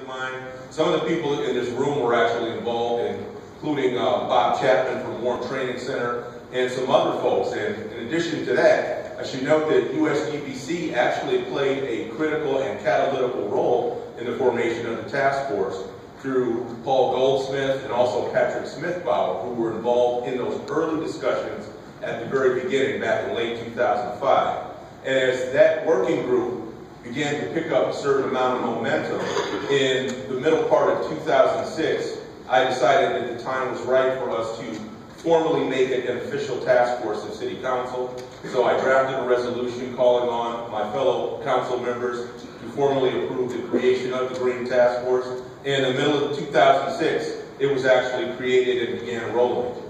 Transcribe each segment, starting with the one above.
of mine. Some of the people in this room were actually involved, including Bob Chapman from Warren Training Center and some other folks. And in addition to that, I should note that USGBC actually played a critical and catalytical role in the formation of the task force through Paul Goldsmith and also Patrick Smithbauer, who were involved in those early discussions at the very beginning back in late 2005. And as that working group began to pick up a certain amount of momentum in the middle part of 2006, I decided that the time was right for us to formally make it an official task force in City Council. So I drafted a resolution calling on my fellow council members to formally approve the creation of the Green Task Force. In the middle of 2006, it was actually created and began rolling.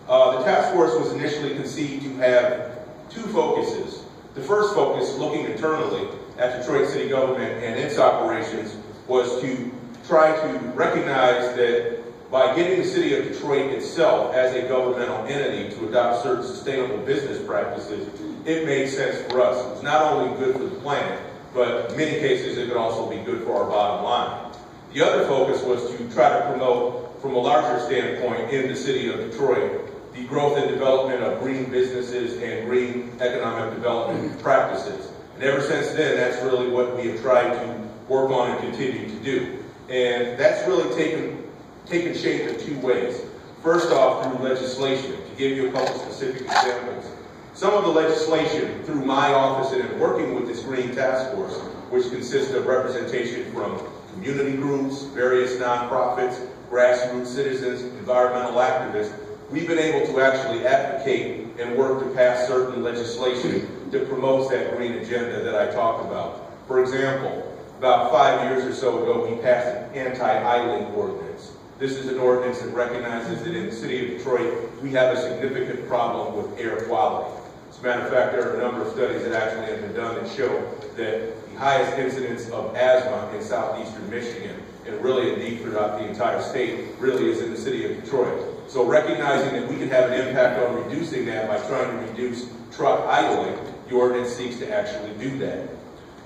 The task force was initially conceived to have two focuses. The first focus, looking internally at Detroit city government and its operations, was to try to recognize that by getting the city of Detroit itself as a governmental entity to adopt certain sustainable business practices, it made sense for us. It was not only good for the planet, but in many cases it could also be good for our bottom line. The other focus was to try to promote, from a larger standpoint in the city of Detroit, the growth and development of green businesses and green economic development practices. And ever since then, that's really what we have tried to work on and continue to do. And that's really taken shape in two ways. First off, through legislation. To give you a couple specific examples. Some of the legislation through my office and in working with this Green Task Force, which consists of representation from community groups, various nonprofits, grassroots citizens, environmental activists, we've been able to actually advocate and work to pass certain legislation that promotes that green agenda that I talked about. For example, about 5 years or so ago, we passed an anti-idling ordinance. This is an ordinance that recognizes that in the city of Detroit, we have a significant problem with air quality. As a matter of fact, there are a number of studies that actually have been done that show that the highest incidence of asthma in southeastern Michigan, and really indeed throughout the entire state, really is in the city of Detroit. So recognizing that we can have an impact on reducing that by trying to reduce truck idling, the ordinance seeks to actually do that.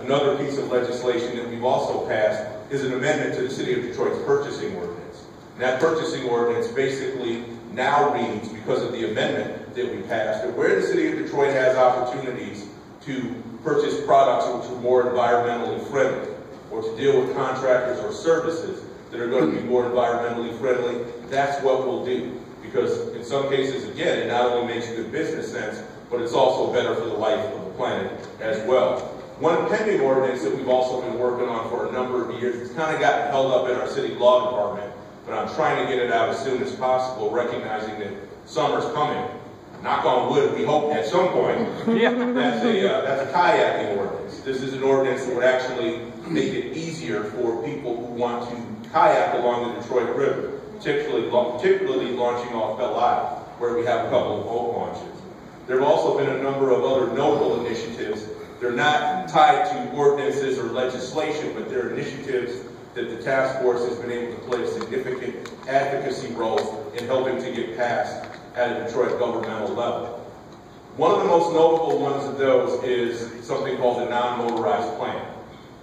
Another piece of legislation that we've also passed is an amendment to the City of Detroit's purchasing ordinance. And that purchasing ordinance basically now reads, because of the amendment that we passed, that where the City of Detroit has opportunities to purchase products which are more environmentally friendly, or to deal with contractors or services that are going to be more environmentally friendly, that's what we'll do. Because in some cases, again, it not only makes good business sense, but it's also better for the life of the planet as well. One pending ordinance that we've also been working on for a number of years, it's kind of gotten held up in our city law department, but I'm trying to get it out as soon as possible, recognizing that summer's coming. Knock on wood, we hope at some point. Yeah. That's a kayaking ordinance. This is an ordinance that would actually make it easier for people who want to kayak along the Detroit River, particularly launching off Belle Isle, where we have a couple of boat launches. There have also been a number of other notable initiatives. They're not tied to ordinances or legislation, but they're initiatives that the task force has been able to play a significant advocacy role in helping to get passed at a Detroit governmental level. One of the most notable ones of those is something called the non-motorized plan.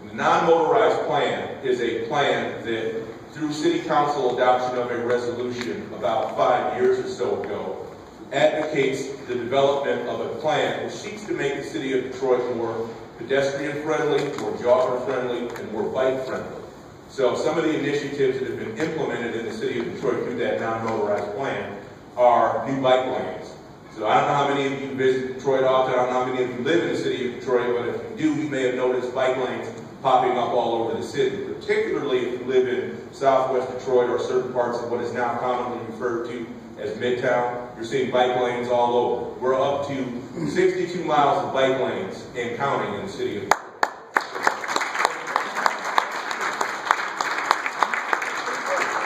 And the non-motorized plan is a plan that, through City Council adoption of a resolution about 5 years or so ago, advocates the development of a plan which seeks to make the city of Detroit more pedestrian-friendly, more jogger-friendly, and more bike-friendly. So some of the initiatives that have been implemented in the city of Detroit through that non-motorized plan are new bike lanes. So I don't know how many of you visit Detroit often, I don't know how many of you live in the city of Detroit, but if you do, you may have noticed bike lanes popping up all over the city, particularly if you live in southwest Detroit or certain parts of what is now commonly referred to as Midtown. You're seeing bike lanes all over. We're up to 62 miles of bike lanes and counting in the city of Detroit.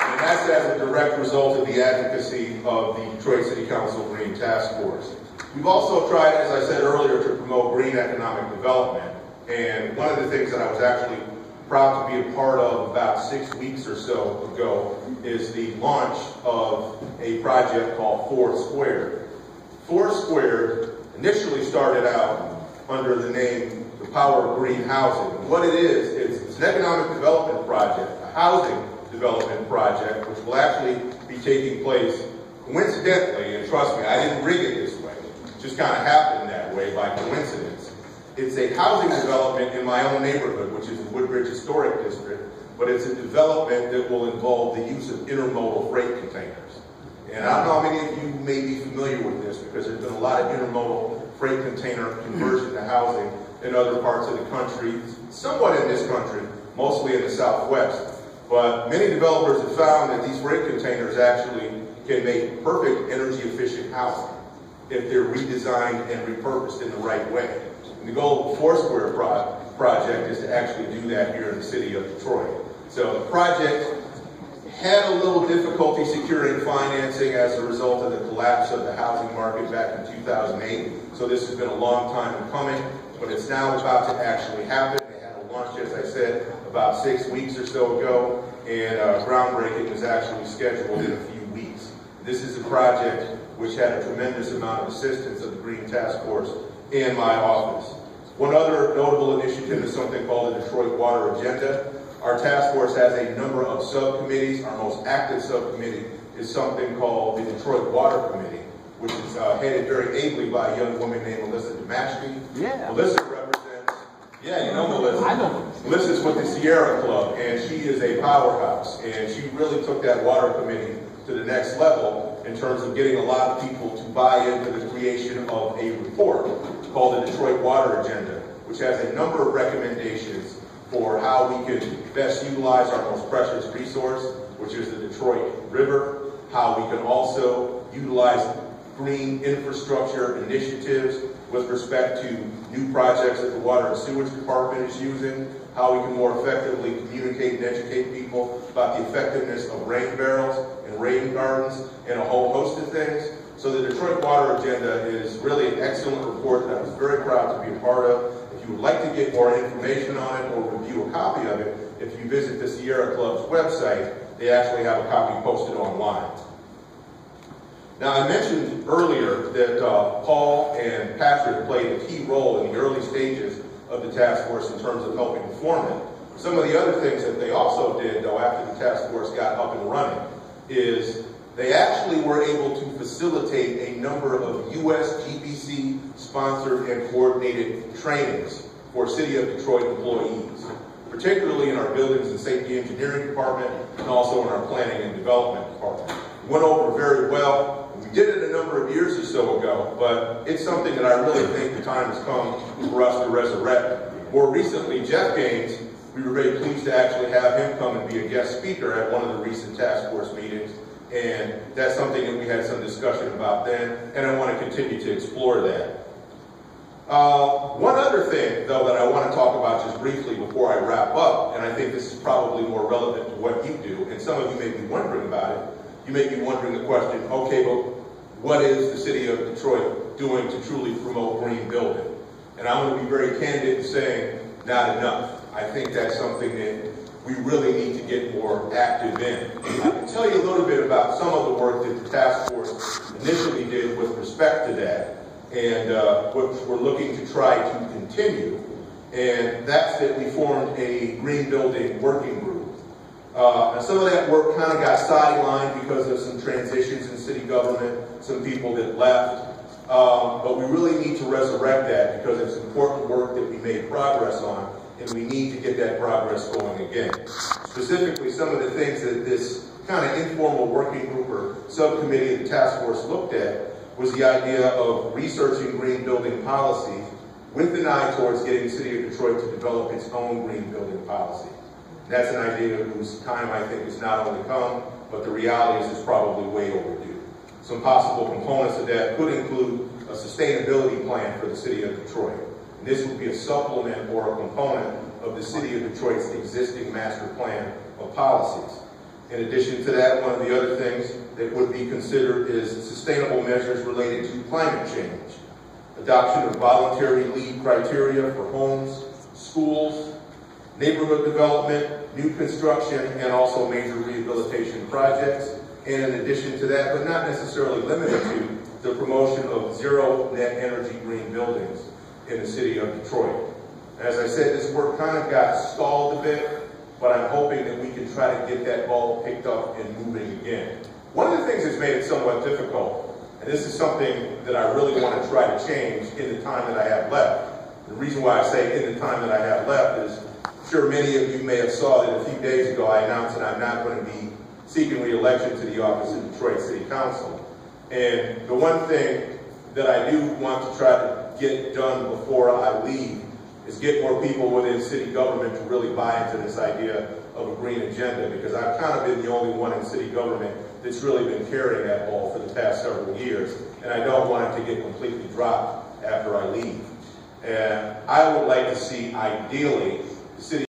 And that's as a direct result of the advocacy of the Detroit City Council Green Task Force. We've also tried, as I said earlier, to promote green economic development. And one of the things that I was actually proud to be a part of about 6 weeks or so ago is the launch of a project called 4 Squared. 4 Squared initially started out under the name The Power of Green Housing. What it is an economic development project, a housing development project, which will actually be taking place coincidentally, and trust me, I didn't rig it this way. It just kind of happened that way by coincidence. It's a housing development in my own neighborhood, which is the Woodbridge Historic District, but it's a development that will involve the use of intermodal freight containers. And I don't know how many of you may be familiar with this, because there's been a lot of intermodal freight container conversion to housing in other parts of the country, somewhat in this country, mostly in the Southwest. But many developers have found that these freight containers actually can make perfect energy efficient housing if they're redesigned and repurposed in the right way. And the goal of the Foursquare project is to actually do that here in the city of Detroit. So the project had a little difficulty securing financing as a result of the collapse of the housing market back in 2008. So this has been a long time coming, but it's now about to actually happen. They had a launch, as I said, about 6 weeks or so ago, and groundbreaking is actually scheduled in a few weeks. This is a project which had a tremendous amount of assistance of the Green Task Force and my office. One other notable initiative is something called the Detroit Water Agenda. Our task force has a number of subcommittees. Our most active subcommittee is something called the Detroit Water Committee, which is headed very ably by a young woman named Melissa Demashki. Yeah. Melissa represents, yeah, you know Melissa. I know. Melissa's with the Sierra Club, and she is a powerhouse, and she really took that water committee to the next level in terms of getting a lot of people to buy into the creation of a report called the Detroit Water Agenda, which has a number of recommendations for how we can best utilize our most precious resource, which is the Detroit River, how we can also utilize green infrastructure initiatives with respect to new projects that the Water and Sewage Department is using, how we can more effectively communicate and educate people about the effectiveness of rain barrels and rain gardens and a whole host of things. So the Detroit Water Agenda is really an excellent report that I was very proud to be a part of. If you would like to get more information on it or review a copy of it, if you visit the Sierra Club's website, they actually have a copy posted online. Now, I mentioned earlier that Paul and Patrick played a key role in the early stages of the task force in terms of helping form it. Some of the other things that they also did, though, after the task force got up and running, is they actually were able to facilitate a number of USGBC sponsored and coordinated trainings for City of Detroit employees, particularly in our Buildings and Safety Engineering Department and also in our Planning and Development Department. It went over very well. We did it a number of years or so ago, but it's something that I really think the time has come for us to resurrect. More recently, Jeff Gaines, we were very pleased to actually have him come and be a guest speaker at one of the recent task force meetings. And that's something that we had some discussion about then, and I want to continue to explore that. One other thing, though, that I want to talk about just briefly before I wrap up, and I think this is probably more relevant to what you do, and some of you may be wondering about it. You may be wondering the question, okay, but what is the City of Detroit doing to truly promote green building? And I'm going to be very candid in saying, not enough. I think that's something that we really need to get more active in. I can tell you a little bit about some of the work that the task force initially did with respect to that, and what we're looking to try to continue, and that's that we formed a green building working group. And some of that work kind of got sidelined because of some transitions in city government, some people that left, but we really need to resurrect that because it's important work that we made progress on, and we need to get that progress going again. Specifically, some of the things that this kind of informal working group or subcommittee of the task force looked at was the idea of researching green building policy with an eye towards getting the City of Detroit to develop its own green building policy. That's an idea whose time, I think, has not only come, but the reality is it's probably way overdue. Some possible components of that could include a sustainability plan for the City of Detroit. And this would be a supplement or a component of the City of Detroit's existing master plan of policies. In addition to that, one of the other things that would be considered is sustainable measures related to climate change. Adoption of voluntary LEED criteria for homes, schools, neighborhood development, new construction, and also major rehabilitation projects. And in addition to that, but not necessarily limited to, the promotion of zero net energy green buildings in the City of Detroit. As I said, this work kind of got stalled a bit, but I'm hoping that we can try to get that ball picked up and moving again. One of the things that's made it somewhat difficult, and this is something that I really want to try to change in the time that I have left. The reason why I say in the time that I have left is, I'm sure many of you may have saw that a few days ago I announced that I'm not going to be seeking re-election to the office of Detroit City Council. And the one thing that I do want to try to get done before I leave is get more people within city government to really buy into this idea of a green agenda, because I've kind of been the only one in city government that's really been carrying that ball for the past several years, and I don't want it to get completely dropped after I leave. And I would like to see, ideally, the city